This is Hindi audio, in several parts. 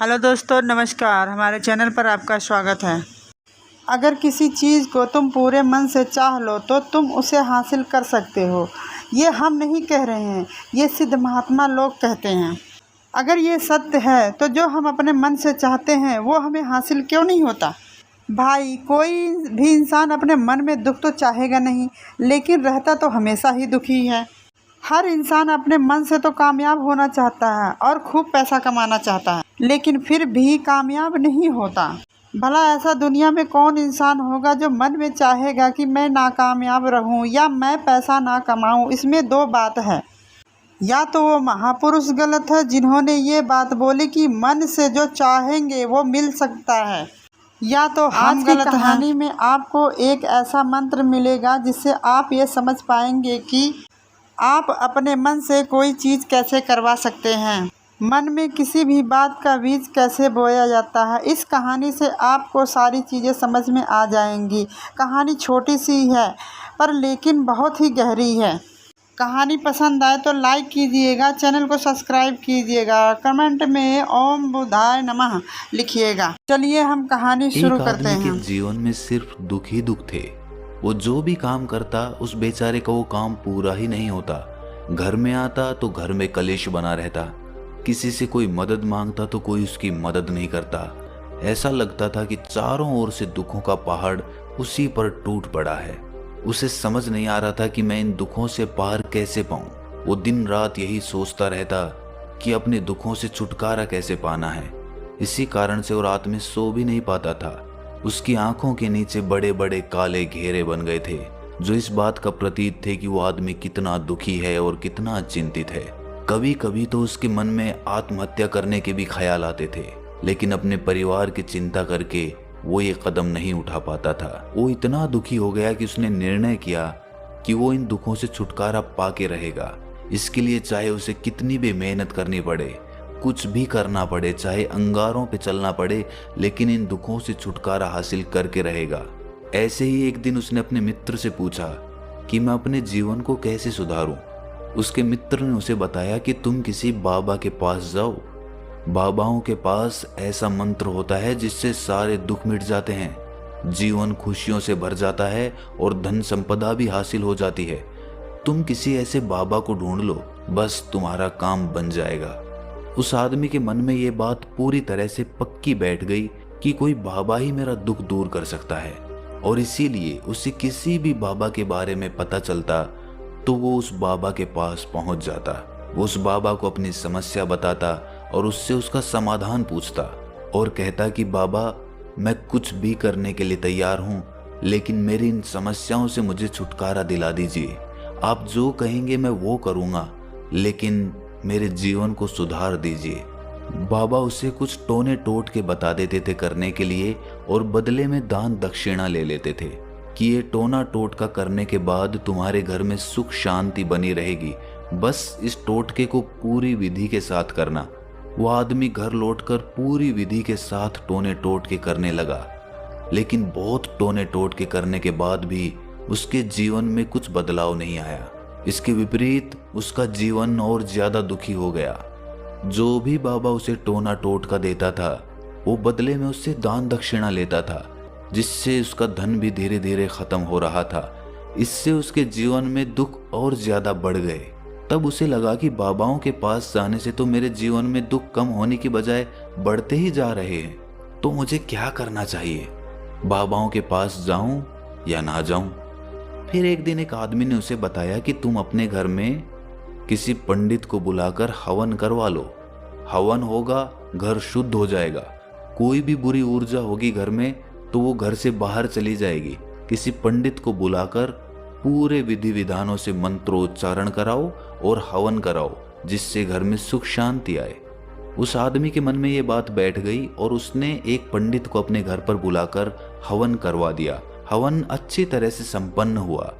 हेलो दोस्तों, नमस्कार। हमारे चैनल पर आपका स्वागत है। अगर किसी चीज़ को तुम पूरे मन से चाह लो तो तुम उसे हासिल कर सकते हो। ये हम नहीं कह रहे हैं, ये सिद्ध महात्मा लोग कहते हैं। अगर ये सत्य है तो जो हम अपने मन से चाहते हैं वो हमें हासिल क्यों नहीं होता। भाई, कोई भी इंसान अपने मन में दुख तो चाहेगा नहीं, लेकिन रहता तो हमेशा ही दुखी है। हर इंसान अपने मन से तो कामयाब होना चाहता है और खूब पैसा कमाना चाहता है, लेकिन फिर भी कामयाब नहीं होता। भला ऐसा दुनिया में कौन इंसान होगा जो मन में चाहेगा कि मैं नाकामयाब रहूं या मैं पैसा ना कमाऊं। इसमें दो बात है, या तो वो महापुरुष गलत है जिन्होंने ये बात बोली कि मन से जो चाहेंगे वो मिल सकता है, या तो हम गलत हैं। कहानी में आपको एक ऐसा मंत्र मिलेगा जिससे आप ये समझ पाएंगे कि आप अपने मन से कोई चीज़ कैसे करवा सकते हैं। मन में किसी भी बात का बीज कैसे बोया जाता है। इस कहानी से आपको सारी चीज़ें समझ में आ जाएंगी। कहानी छोटी सी है पर लेकिन बहुत ही गहरी है। कहानी पसंद आए तो लाइक कीजिएगा, चैनल को सब्सक्राइब कीजिएगा, कमेंट में ओम बुद्धाय नमः लिखिएगा। चलिए हम कहानी शुरू करते हैं। एक आदमी के जीवन में सिर्फ दुख ही दुख थे। वो जो भी काम करता उस बेचारे का वो काम पूरा ही नहीं होता। घर में आता तो घर में कलेश बना रहता, किसी से कोई मदद मांगता तो कोई उसकी मदद नहीं करता। ऐसा लगता था कि चारों ओर से दुखों का पहाड़ उसी पर टूट पड़ा है। उसे समझ नहीं आ रहा था कि मैं इन दुखों से पार कैसे पाऊं। वो दिन रात यही सोचता रहता कि अपने दुखों से छुटकारा कैसे पाना है। इसी कारण से वो रात में सो भी नहीं पाता था। उसकी आंखों के नीचे बड़े बड़े काले घेरे बन गए थे, जो इस बात का प्रतीक थे कि वो आदमी कितना दुखी है और कितना चिंतित है। कभी कभी तो उसके मन में आत्महत्या करने के भी ख्याल आते थे, लेकिन अपने परिवार की चिंता करके वो ये कदम नहीं उठा पाता था। वो इतना दुखी हो गया कि उसने निर्णय किया कि वो इन दुखों से छुटकारा पाके रहेगा। इसके लिए चाहे उसे कितनी भी मेहनत करनी पड़े, कुछ भी करना पड़े, चाहे अंगारों पे चलना पड़े, लेकिन इन दुखों से छुटकारा हासिल करके रहेगा। ऐसे ही एक दिन उसने अपने मित्र से पूछा कि मैं अपने जीवन को कैसे सुधारूं। उसके मित्र ने उसे बताया कि तुम किसी बाबा के पास जाओ। बाबाओं के पास ऐसा मंत्र होता है जिससे सारे दुख मिट जाते हैं, जीवन खुशियों से भर जाता है और धन संपदा भी हासिल हो जाती है। तुम किसी ऐसे बाबा को ढूंढ लो, बस तुम्हारा काम बन जाएगा। उस आदमी के मन में ये बात पूरी तरह से पक्की बैठ गई कि कोई बाबा ही मेरा दुख दूर कर सकता है, और इसीलिए उसे किसी भी बाबा के बारे में पता चलता तो वो उस बाबा के पास पहुंच जाता। वो उस बाबा को अपनी समस्या बताता और उससे उसका समाधान पूछता और कहता कि बाबा, मैं कुछ भी करने के लिए तैयार हूँ, लेकिन मेरी इन समस्याओं से मुझे छुटकारा दिला दीजिए। आप जो कहेंगे मैं वो करूँगा, लेकिन मेरे जीवन को सुधार दीजिए। बाबा उसे कुछ टोने टोट के बता देते थे करने के लिए, और बदले में दान दक्षिणा ले लेते थे कि ये टोना टोटका करने के बाद तुम्हारे घर में सुख शांति बनी रहेगी, बस इस टोटके को पूरी विधि के साथ करना। वो आदमी घर लौटकर पूरी विधि के साथ टोने टोटके करने लगा, लेकिन बहुत टोने टोटके करने के बाद भी उसके जीवन में कुछ बदलाव नहीं आया। इसके विपरीत उसका जीवन और ज्यादा दुखी हो गया। जो भी बाबा उसे टोना टोटका देता था वो बदले में उससे दान दक्षिणा लेता था, जिससे उसका धन भी धीरे धीरे खत्म हो रहा था। इससे उसके जीवन में दुख और ज्यादा बढ़ गए। तब उसे लगा कि बाबाओं के पास जाने से तो मेरे जीवन में दुख कम होने की बजाय बढ़ते ही जा रहे हैं, तो मुझे क्या करना चाहिए? बाबाओं के पास जाऊं या ना जाऊं? फिर एक दिन एक आदमी ने उसे बताया कि तुम अपने घर में किसी पंडित को बुलाकर हवन करवा लो। हवन होगा, घर शुद्ध हो जाएगा। कोई भी बुरी ऊर्जा होगी घर में तो वो घर से बाहर चली जाएगी। किसी पंडित को बुलाकर पूरे विधि विधानों से मंत्रोच्चारण कराओ और हवन कराओ, जिससे घर में सुख शांति आए। उस आदमी के मन में ये बात बैठ गई और उसने एक पंडित को अपने घर पर बुलाकर हवन करवा दिया। हवन अच्छी तरह से संपन्न हुआ।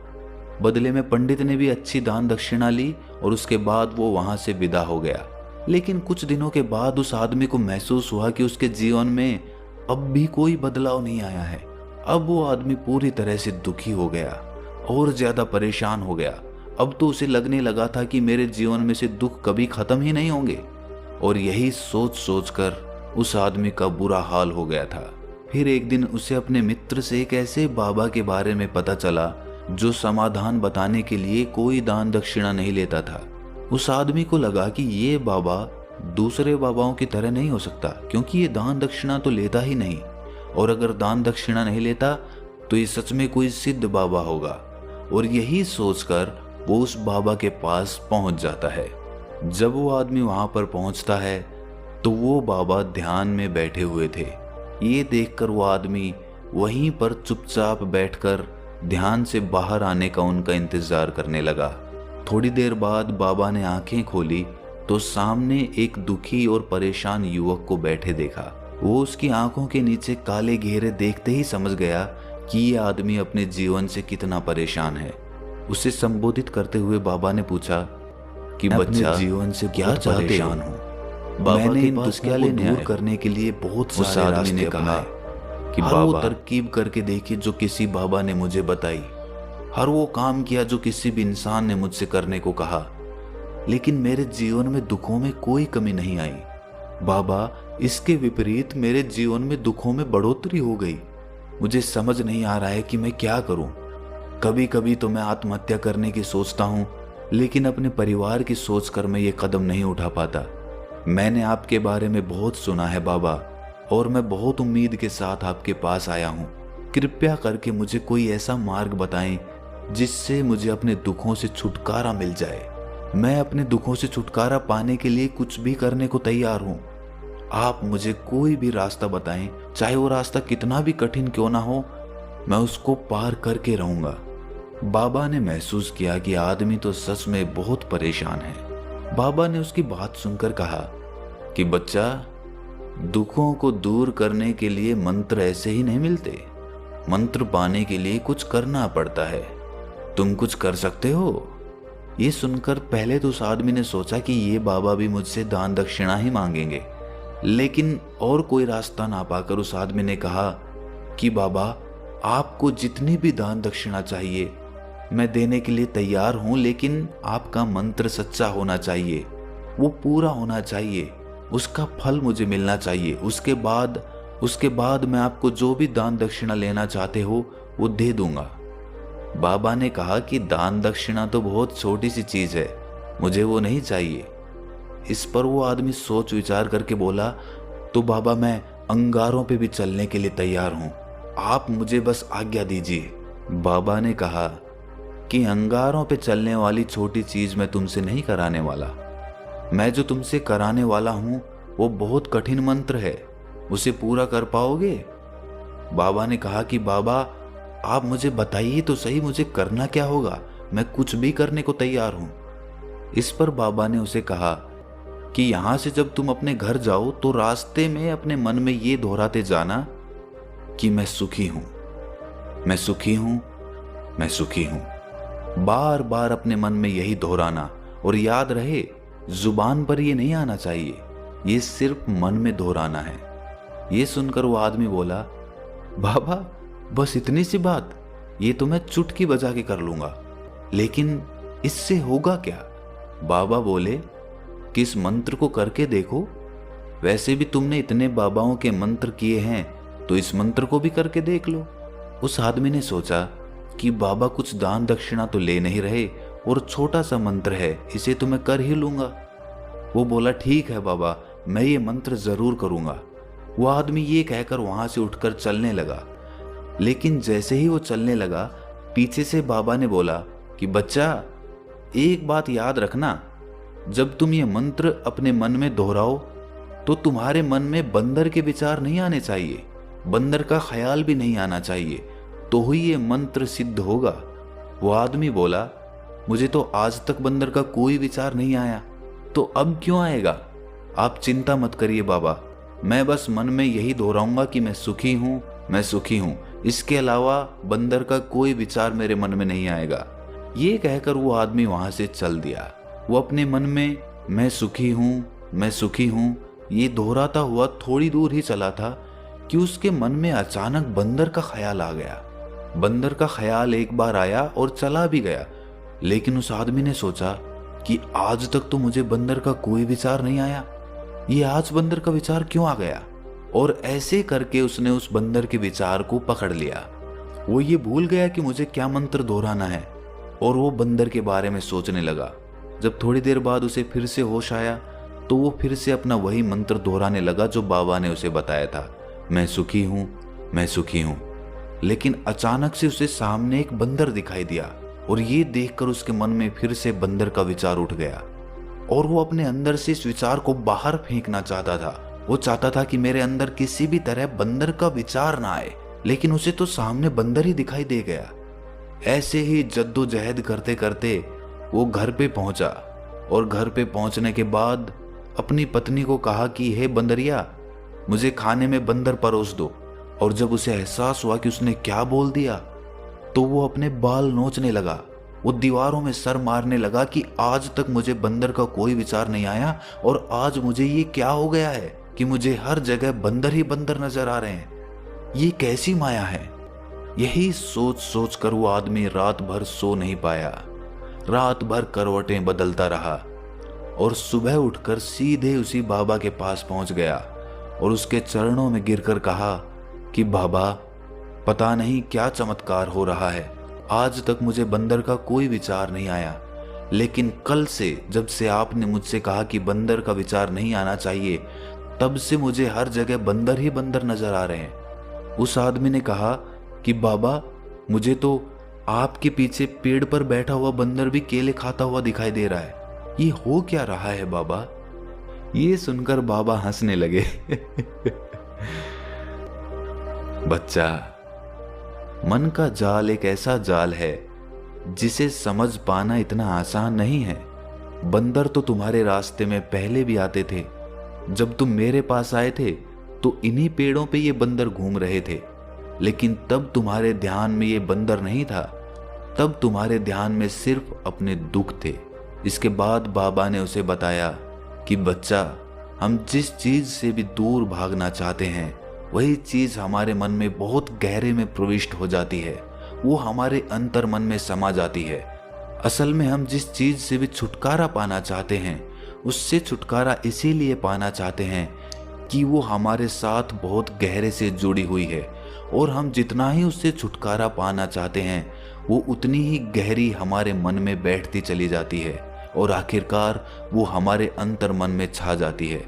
बदले में पंडित ने भी अच्छी दान दक्षिणा ली और उसके बाद वो वहां से विदा हो गया। लेकिन कुछ दिनों के बाद उस आदमी को महसूस हुआ कि उसके जीवन में अब भी कोई बदलाव नहीं आया है। अब वो आदमी पूरी तरह से दुखी हो गया और ज्यादा परेशान हो गया। अब तो उसे लगने लगा था कि मेरे जीवन में से दुख कभी खत्म ही नहीं होंगे, और यही सोच सोचकर उस आदमी का बुरा हाल हो गया था। फिर एक दिन उसे अपने मित्र से एक ऐसे बाबा के बारे में पता चला जो समाधान बताने के लिए कोई दान दक्षिणा नहीं लेता था। उस आदमी को लगा कि ये बाबा दूसरे बाबाओं की तरह नहीं हो सकता, क्योंकि ये दान दक्षिणा तो लेता ही नहीं, और अगर दान दक्षिणा नहीं लेता तो ये सच में कोई सिद्ध बाबा होगा। और यही सोचकर वो उस बाबा के पास पहुंच जाता है। जब वो आदमी वहां पर पहुंचता है तो वो बाबा ध्यान में बैठे हुए थे। ये देखकर वो आदमी वहीं पर चुपचाप बैठकर ध्यान से बाहर आने का उनका इंतजार करने लगा। थोड़ी देर बाद बाबा ने आंखें खोली तो सामने एक दुखी और परेशान युवक को बैठे देखा। वो उसकी आंखों के नीचे काले घेरे देखते ही समझ गया कि ये आदमी अपने जीवन से कितना परेशान है। उसे संबोधित करते हुए बाबा ने पूछा कि बच्चा, जीवन से क्या परेशान हो? मैंने इन दुखों को दूर करने के लिए बहुत सारे रास्ते ने कहा कि बाबा, वो तरकीब करके देखी जो किसी बाबा ने मुझे बताई, हर वो काम किया जो किसी भी इंसान ने मुझसे करने को कहा, लेकिन मेरे जीवन में दुखों में कोई कमी नहीं आई। बाबा, इसके विपरीत मेरे जीवन में दुखों में बढ़ोतरी हो गई। मुझे समझ नहीं आ रहा है कि मैं क्या करूं। कभी कभी तो मैं आत्महत्या करने की सोचता हूं, लेकिन अपने परिवार की सोचकर मैं ये कदम नहीं उठा पाता। मैंने आपके बारे में बहुत सुना है बाबा, और मैं बहुत उम्मीद के साथ आपके पास आया हूं। कृपया करके मुझे कोई ऐसा मार्ग बताएं जिससे मुझे अपने दुखों से छुटकारा मिल जाए। मैं अपने दुखों से छुटकारा पाने के लिए कुछ भी करने को तैयार हूं। आप मुझे कोई भी रास्ता बताएं, चाहे वो रास्ता कितना भी कठिन क्यों ना हो, मैं उसको पार करके रहूंगा। बाबा ने महसूस किया कि आदमी तो सच में बहुत परेशान है। बाबा ने उसकी बात सुनकर कहा कि बच्चा, दुखों को दूर करने के लिए मंत्र ऐसे ही नहीं मिलते। मंत्र पाने के लिए कुछ करना पड़ता है। तुम कुछ कर सकते हो? ये सुनकर पहले तो उस आदमी ने सोचा कि ये बाबा भी मुझसे दान दक्षिणा ही मांगेंगे, लेकिन और कोई रास्ता ना पाकर उस आदमी ने कहा कि बाबा, आपको जितनी भी दान दक्षिणा चाहिए मैं देने के लिए तैयार हूं, लेकिन आपका मंत्र सच्चा होना चाहिए, वो पूरा होना चाहिए, उसका फल मुझे मिलना चाहिए। उसके बाद मैं आपको जो भी दान दक्षिणा लेना चाहते हो वो दे दूंगा। बाबा ने कहा कि दान दक्षिणा तो बहुत छोटी सी चीज है, मुझे वो नहीं चाहिए। इस पर वो आदमी सोच विचार करके बोला, तो बाबा, मैं अंगारों पे भी चलने के लिए तैयार हूं, आप मुझे बस आज्ञा दीजिए। बाबा ने कहा कि अंगारों पे चलने वाली छोटी चीज मैं तुमसे नहीं कराने वाला। मैं जो तुमसे कराने वाला हूं वो बहुत कठिन मंत्र है, उसे पूरा कर पाओगे? बाबा ने कहा कि बाबा, आप मुझे बताइए तो सही, मुझे करना क्या होगा, मैं कुछ भी करने को तैयार हूं। इस पर बाबा ने उसे कहा कि यहां से जब तुम अपने घर जाओ तो रास्ते में अपने मन में ये दोहराते जाना कि मैं सुखी हूं, मैं सुखी हूं, मैं सुखी हूं। बार बार अपने मन में यही दोहराना, और याद रहे जुबान पर ये नहीं आना चाहिए, ये सिर्फ मन में दोहराना है। ये सुनकर वो आदमी बोला, बाबा, बस इतनी सी बात, ये तो मैं चुटकी बजा के कर लूंगा, लेकिन इससे होगा क्या? बाबा बोले कि इस मंत्र को करके देखो, वैसे भी तुमने इतने बाबाओं के मंत्र किए हैं, तो इस मंत्र को भी करके देख लो। उस आदमी ने सोचा कि बाबा कुछ दान दक्षिणा तो ले नहीं रहे, और छोटा सा मंत्र है, इसे तो मैं कर ही लूंगा। वो बोला, ठीक है बाबा, मैं ये मंत्र जरूर करूंगा। वो आदमी ये कहकर वहां से उठकर चलने लगा, लेकिन जैसे ही वो चलने लगा, पीछे से बाबा ने बोला कि बच्चा, एक बात याद रखना, जब तुम ये मंत्र अपने मन में दोहराओ तो तुम्हारे मन में बंदर के विचार नहीं आने चाहिए, बंदर का ख्याल भी नहीं आना चाहिए, तो ही ये मंत्र सिद्ध होगा। वो आदमी बोला, मुझे तो आज तक बंदर का कोई विचार नहीं आया, तो अब क्यों आएगा? आप चिंता मत करिए बाबा, मैं बस मन में यही दोहराऊंगा कि मैं सुखी हूं, मैं सुखी हूं, इसके अलावा बंदर का कोई विचार मेरे मन में नहीं आएगा। ये कहकर वो आदमी वहां से चल दिया। वो अपने मन में मैं सुखी हूं, मैं सुखी हूं, ये दोहराता हुआ थोड़ी दूर ही चला था कि उसके मन में अचानक बंदर का ख्याल आ गया। बंदर का ख्याल एक बार आया और चला भी गया, लेकिन उस आदमी ने सोचा कि आज तक तो मुझे बंदर का कोई विचार नहीं आया, ये आज बंदर का विचार क्यों आ गया? और ऐसे करके उसने उस बंदर के विचार को पकड़ लिया। वो ये भूल गया कि मुझे क्या मंत्र दोहराना है और वो बंदर के बारे में सोचने लगा। जब थोड़ी देर बाद उसे फिर से होश आया तो वो फिर से अपना वही मंत्र दोहराने लगा जो बाबा ने उसे बताया था, मैं सुखी हूं, मैं सुखी हूं। लेकिन अचानक से उसे सामने एक बंदर दिखाई दिया और ये देखकर उसके मन में फिर से बंदर का विचार उठ गया और वो अपने अंदर से इस विचार को बाहर फेंकना चाहता था। वो चाहता था कि मेरे अंदर किसी भी तरह बंदर का विचार ना आए, लेकिन उसे तो सामने बंदर ही दिखाई दे गया। ऐसे ही जद्दोजहद करते करते वो घर पे पहुंचा और घर पे पहुंचने के बाद अपनी पत्नी को कहा कि हे बंदरिया, मुझे खाने में बंदर परोस दो। और जब उसे एहसास हुआ कि उसने क्या बोल दिया तो वो अपने बाल नोचने लगा। वो दीवारों में सर मारने लगा कि आज तक मुझे बंदर का कोई विचार नहीं आया और आज मुझे ये क्या हो गया है कि मुझे हर जगह बंदर ही बंदर नजर आ रहे हैं। ये कैसी माया है? यही सोच सोच कर वो आदमी रात भर सो नहीं पाया। रात भर करवटें बदलता रहा और सुबह उठकर सीधे उसी बाबा के पास पहुंच गया और उसके चरणों में गिरकर कहा कि बाबा, पता नहीं क्या चमत्कार हो रहा है। आज तक मुझे बंदर का कोई विचार नहीं आया, लेकिन कल से जब से आपने मुझसे कहा कि बंदर का विचार नहीं आना चाहिए, तब से मुझे हर जगह बंदर ही बंदर नजर आ रहे हैं। उस आदमी ने कहा कि बाबा, मुझे तो आपके पीछे पेड़ पर बैठा हुआ बंदर भी केले खाता हुआ दिखाई दे रहा है। ये हो क्या रहा है बाबा? ये सुनकर बाबा हंसने लगे। बच्चा, मन का जाल एक ऐसा जाल है जिसे समझ पाना इतना आसान नहीं है। बंदर तो तुम्हारे रास्ते में पहले भी आते थे। जब तुम मेरे पास आए थे तो इन्हीं पेड़ों पे ये बंदर घूम रहे थे, लेकिन तब तुम्हारे ध्यान में ये बंदर नहीं था। तब तुम्हारे ध्यान में सिर्फ अपने दुख थे। इसके बाद बाबा ने उसे बताया कि बच्चा, हम जिस चीज से भी दूर भागना चाहते हैं वही चीज हमारे मन में बहुत गहरे में प्रविष्ट हो जाती है। वो हमारे अंतर मन में समा जाती है। असल में हम जिस चीज से भी छुटकारा पाना चाहते हैं उससे छुटकारा इसीलिए पाना चाहते हैं कि वो हमारे साथ बहुत गहरे से जुड़ी हुई है, और हम जितना ही उससे छुटकारा पाना चाहते हैं वो उतनी ही गहरी हमारे मन में बैठती चली जाती है और आखिरकार वो हमारे अंतर मन में छा जाती है।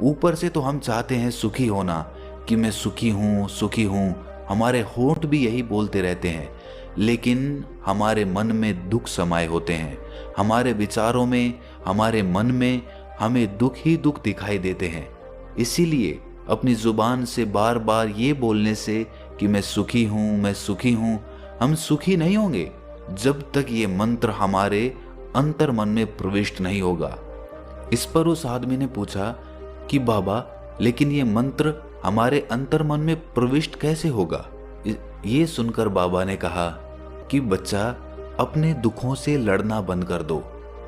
ऊपर से तो हम चाहते हैं सुखी होना कि मैं सुखी हूँ, सुखी हूँ। हमारे होंठ भी यही बोलते रहते हैं, लेकिन हमारे मन में दुख समाये होते हैं। हमारे विचारों में, हमारे मन में हमें दुख ही दुख दिखाई देते हैं। इसीलिए अपनी जुबान से बार बार ये बोलने से कि मैं सुखी हूँ, मैं सुखी हूँ, हम सुखी नहीं होंगे जब तक ये मंत्र हमारे अंतर मन में प्रविष्ट नहीं होगा। इस पर उस आदमी ने पूछा कि बाबा, लेकिन ये मंत्र हमारे अंतर मन में प्रविष्ट कैसे होगा? ये सुनकर बाबा ने कहा कि बच्चा, अपने दुखों से लड़ना बंद कर दो।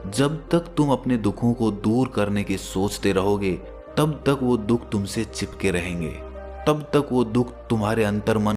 जब तक तुम अपने दुखों को दूर करने की सोचते रहोगे तब तक वो दुख तुमसे चिपके रहेंगे। तब तक वो दुख तुम्हारे अंतर मन